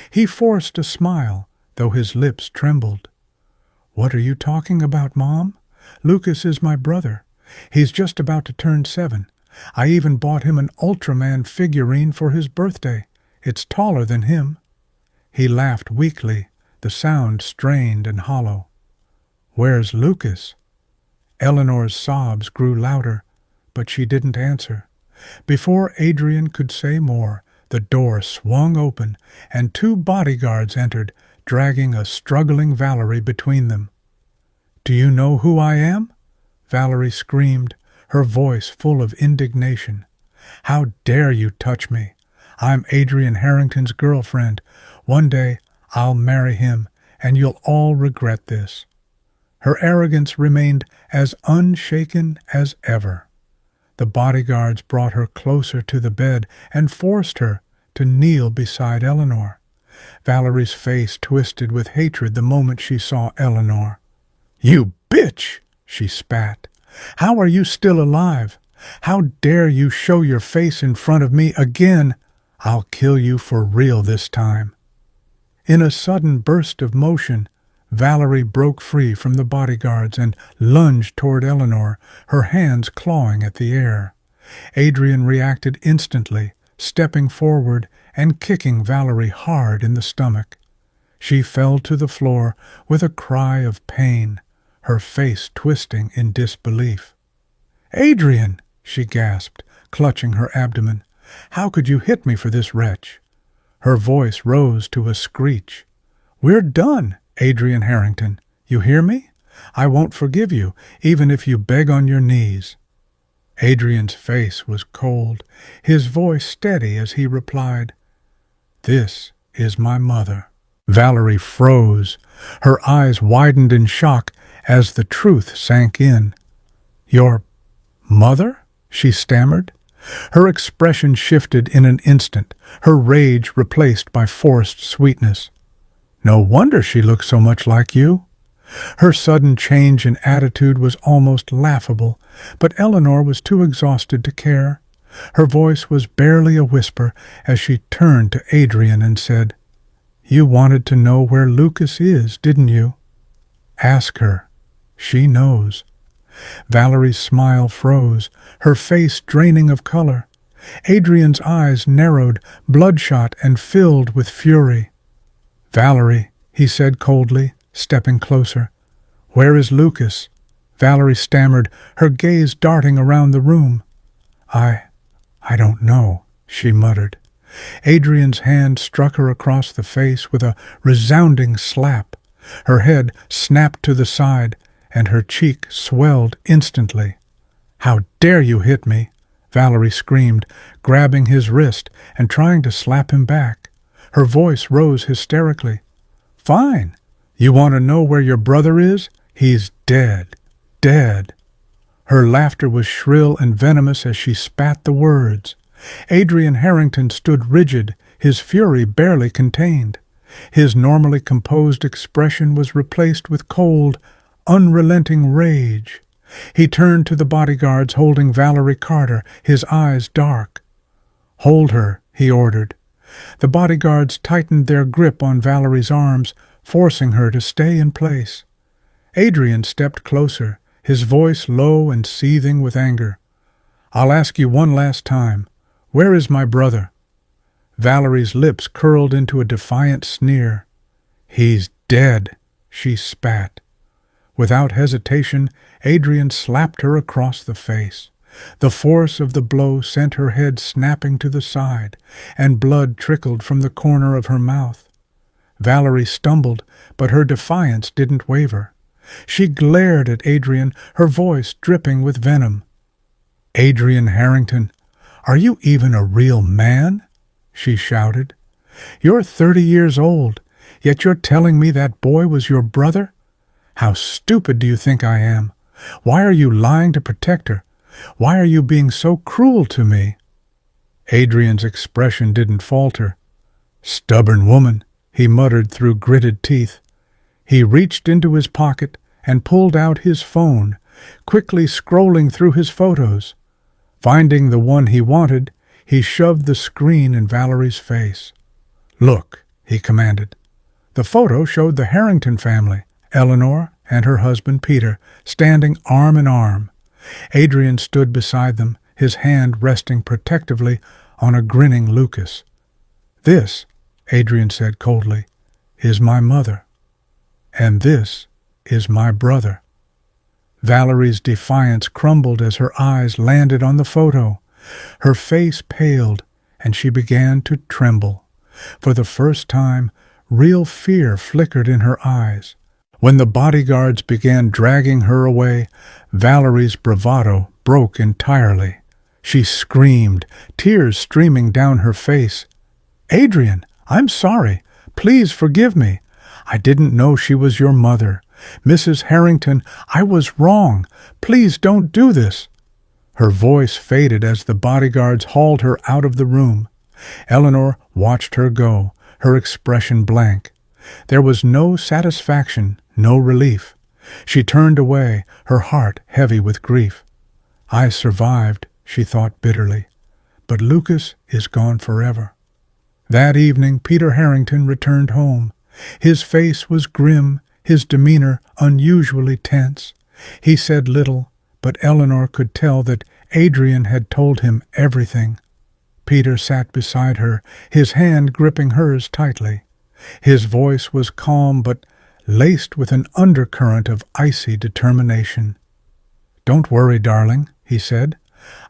He forced a smile, though his lips trembled. "What are you talking about, Mom? Lucas is my brother. He's just about to turn 7. I even bought him an Ultraman figurine for his birthday. It's taller than him." He laughed weakly, the sound strained and hollow. "Where's Lucas?" Eleanor's sobs grew louder, but she didn't answer. Before Adrian could say more, the door swung open, and 2 bodyguards entered, dragging a struggling Valerie between them. "Do you know who I am?" Valerie screamed, her voice full of indignation. "How dare you touch me? I'm Adrian Harrington's girlfriend. One day I'll marry him, and you'll all regret this." Her arrogance remained as unshaken as ever. The bodyguards brought her closer to the bed and forced her to kneel beside Eleanor. Valerie's face twisted with hatred the moment she saw Eleanor. "You bitch!" she spat. "How are you still alive? How dare you show your face in front of me again? I'll kill you for real this time." In a sudden burst of motion, Valerie broke free from the bodyguards and lunged toward Eleanor, her hands clawing at the air. Adrian reacted instantly, stepping forward and kicking Valerie hard in the stomach. She fell to the floor with a cry of pain, her face twisting in disbelief. "Adrian!" she gasped, clutching her abdomen. "How could you hit me for this wretch?" Her voice rose to a screech. "We're done, Adrian Harrington. You hear me? I won't forgive you, even if you beg on your knees." Adrian's face was cold, his voice steady as he replied, "This is my mother." Valerie froze. Her eyes widened in shock as the truth sank in. "Your mother?" she stammered. Her expression shifted in an instant, her rage replaced by forced sweetness. "No wonder she looks so much like you." Her sudden change in attitude was almost laughable, but Eleanor was too exhausted to care. Her voice was barely a whisper as she turned to Adrian and said, "You wanted to know where Lucas is, didn't you? Ask her." She knows. Valerie's smile froze, her face draining of color. Adrian's eyes narrowed, bloodshot and filled with fury. "Valerie," he said coldly, stepping closer. "Where is Lucas?" Valerie stammered, her gaze darting around the room. I don't know," she muttered. Adrian's hand struck her across the face with a resounding slap. Her head snapped to the side, and her cheek swelled instantly. "How dare you hit me?" Valerie screamed, grabbing his wrist and trying to slap him back. Her voice rose hysterically. "Fine. You want to know where your brother is? He's dead. Dead." Her laughter was shrill and venomous as she spat the words. Adrian Harrington stood rigid, his fury barely contained. His normally composed expression was replaced with cold, unrelenting rage. He turned to the bodyguards holding Valerie Carter, his eyes dark. "Hold her," he ordered. The bodyguards tightened their grip on Valerie's arms, forcing her to stay in place. Adrian stepped closer, his voice low and seething with anger. "I'll ask you one last time. Where is my brother?" Valerie's lips curled into a defiant sneer. "He's dead," she spat. Without hesitation, Adrian slapped her across the face. The force of the blow sent her head snapping to the side, and blood trickled from the corner of her mouth. Valerie stumbled, but her defiance didn't waver. She glared at Adrian, her voice dripping with venom. "Adrian Harrington, are you even a real man?" she shouted. "You're 30 years old, yet you're telling me that boy was your brother? How stupid do you think I am? Why are you lying to protect her? Why are you being so cruel to me?" Adrian's expression didn't falter. "Stubborn woman," he muttered through gritted teeth. He reached into his pocket and pulled out his phone, quickly scrolling through his photos. Finding the one he wanted, he shoved the screen in Valerie's face. "Look," he commanded. The photo showed the Harrington family, Eleanor and her husband Peter, standing arm in arm. Adrian stood beside them, his hand resting protectively on a grinning Lucas. "This," Adrian said coldly, "is my mother. And this is my brother." Valerie's defiance crumbled as her eyes landed on the photo. Her face paled, and she began to tremble. For the first time, real fear flickered in her eyes. When the bodyguards began dragging her away, Valerie's bravado broke entirely. She screamed, tears streaming down her face. "Adrian, I'm sorry. Please forgive me. I didn't know she was your mother. Mrs. Harrington, I was wrong. Please don't do this." Her voice faded as the bodyguards hauled her out of the room. Eleanor watched her go, her expression blank. There was no satisfaction, no relief. She turned away, her heart heavy with grief. "I survived," she thought bitterly, "but Lucas is gone forever." That evening Peter Harrington returned home. His face was grim, his demeanor unusually tense. He said little, but Eleanor could tell that Adrian had told him everything. Peter sat beside her, his hand gripping hers tightly. His voice was calm but laced with an undercurrent of icy determination. "Don't worry, darling," he said.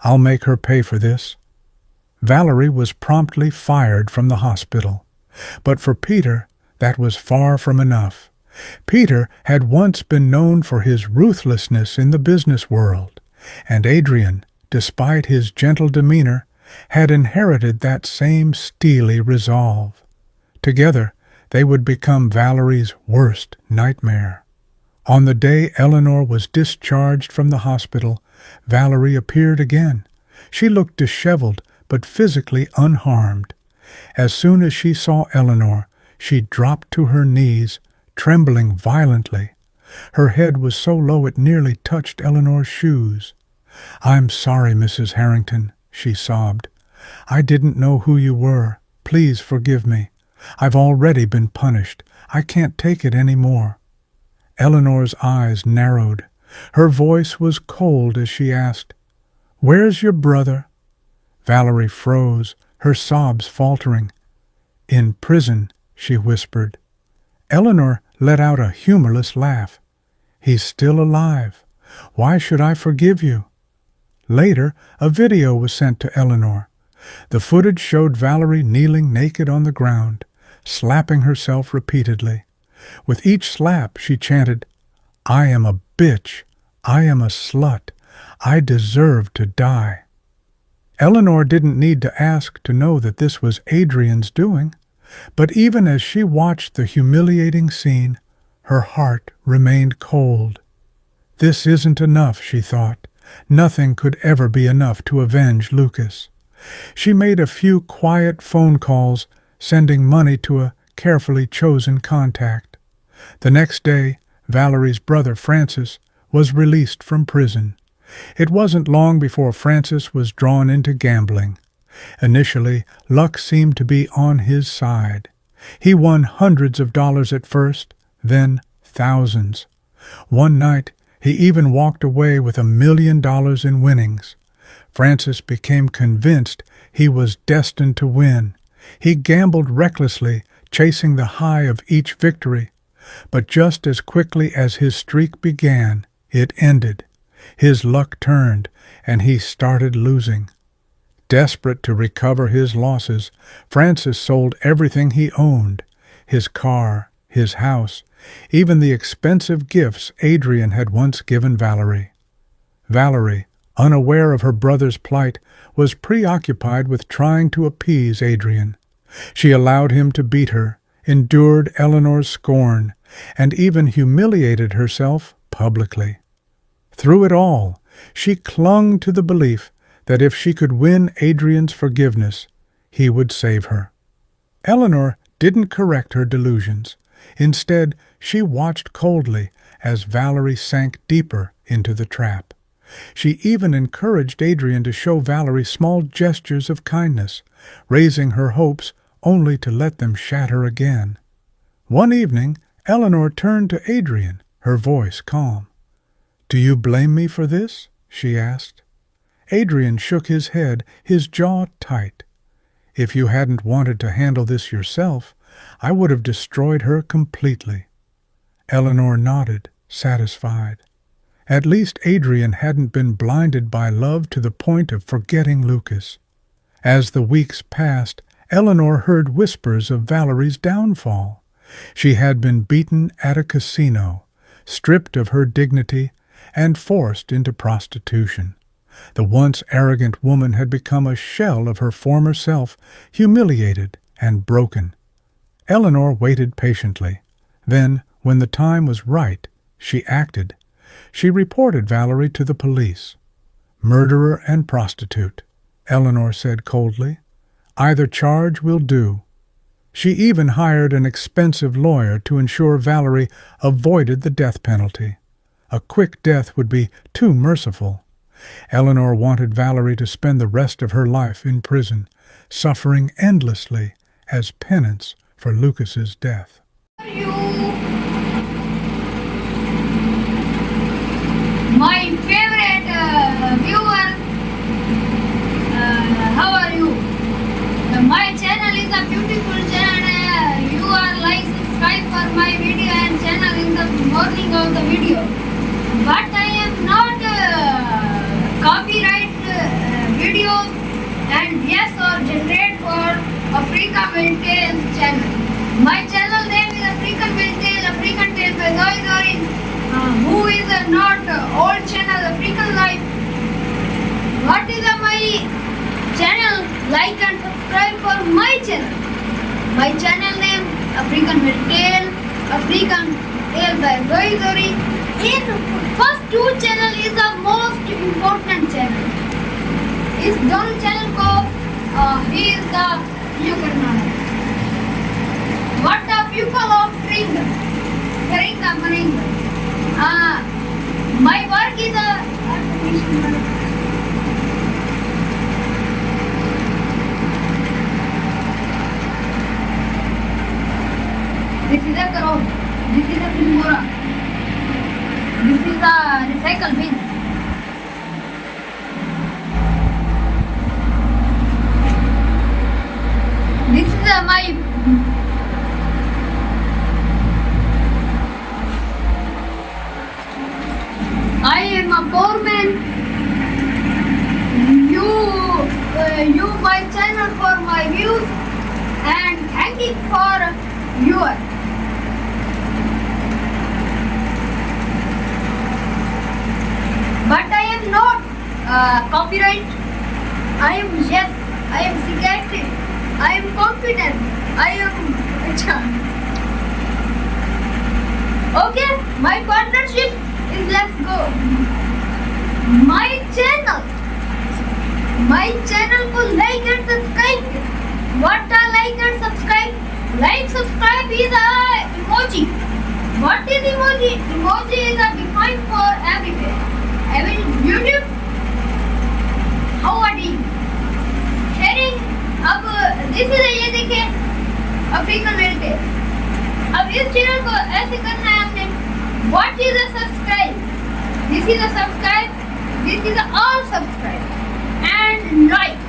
"I'll make her pay for this." Valerie was promptly fired from the hospital. But for Peter, that was far from enough. Peter had once been known for his ruthlessness in the business world, and Adrian, despite his gentle demeanor, had inherited that same steely resolve. Together, they would become Valerie's worst nightmare. On the day Eleanor was discharged from the hospital, Valerie appeared again. She looked disheveled, but physically unharmed. As soon as she saw Eleanor, she dropped to her knees, trembling violently. Her head was so low it nearly touched Eleanor's shoes. "I'm sorry, Mrs. Harrington," she sobbed. "I didn't know who you were. Please forgive me. I've already been punished. I can't take it any more." Eleanor's eyes narrowed. Her voice was cold as she asked, "Where's your brother?" Valerie froze, her sobs faltering. "In prison," she whispered. Eleanor let out a humorless laugh. "He's still alive. Why should I forgive you?" Later, a video was sent to Eleanor. The footage showed Valerie kneeling naked on the ground, slapping herself repeatedly. With each slap, she chanted, "I am a bitch. I am a slut. I deserve to die." Eleanor didn't need to ask to know that this was Adrian's doing, but even as she watched the humiliating scene, her heart remained cold. This isn't enough, she thought. Nothing could ever be enough to avenge Lucas. She made a few quiet phone calls, sending money to a carefully chosen contact. The next day, Valerie's brother Francis was released from prison. It wasn't long before Francis was drawn into gambling. Initially, luck seemed to be on his side. He won hundreds of dollars at first, then thousands. One night, he even walked away with $1 million in winnings. Francis became convinced he was destined to win. He gambled recklessly, chasing the high of each victory. But just as quickly as his streak began, it ended. His luck turned, and he started losing. Desperate to recover his losses, Francis sold everything he owned, his car, his house, even the expensive gifts Adrian had once given Valerie. Valerie, unaware of her brother's plight, was preoccupied with trying to appease Adrian. She allowed him to beat her, endured Eleanor's scorn, and even humiliated herself publicly. Through it all, she clung to the belief that if she could win Adrian's forgiveness, he would save her. Eleanor didn't correct her delusions. Instead, she watched coldly as Valerie sank deeper into the trap. She even encouraged Adrian to show Valerie small gestures of kindness, raising her hopes only to let them shatter again. One evening, Eleanor turned to Adrian, her voice calm. "Do you blame me for this?" she asked. Adrian shook his head, his jaw tight. "If you hadn't wanted to handle this yourself, I would have destroyed her completely." Eleanor nodded, satisfied. At least Adrian hadn't been blinded by love to the point of forgetting Lucas. As the weeks passed, Eleanor heard whispers of Valerie's downfall. She had been beaten at a casino, stripped of her dignity, and forced into prostitution. The once arrogant woman had become a shell of her former self, humiliated and broken. Eleanor waited patiently. Then, when the time was right, she acted. She reported Valerie to the police. "Murderer and prostitute," Eleanor said coldly. "Either charge will do." She even hired an expensive lawyer to ensure Valerie avoided the death penalty. A quick death would be too merciful. Eleanor wanted Valerie to spend the rest of her life in prison, suffering endlessly as penance for Lucas's death. My favorite viewer, how are you? My channel is a beautiful channel. You are like subscribe for my video and channel in the morning of the video. But I am not copyright videos and yes or generate for Africa Maintains channel. My channel name is African Maintains, African Tales by Zoe who is not old channel African Life. What is my channel? Like and subscribe for my channel. My channel name African Tale, African Tale by Zoe. In first two channel is the most important channel. इस दोनों channel को he is the you can know. What the people of Kringle, my work is a this is a crowd. This is a Kimura. Michael win. This is my I am a poor man. You my channel for my views and thank you for your. But I am not copyright. I am secretive. I am confident. I am. Okay, my partnership is let's go. My channel को like and subscribe. What are like and subscribe? Like subscribe is a emoji. What is emoji? Emoji is a defined for everywhere. Even YouTube. How are you? Sharing. अब this is ये देखिए African welfare. अब इस channel को ऐसे करना है हमने. What is a subscribe? This is a subscribe. This is a all subscribe and like.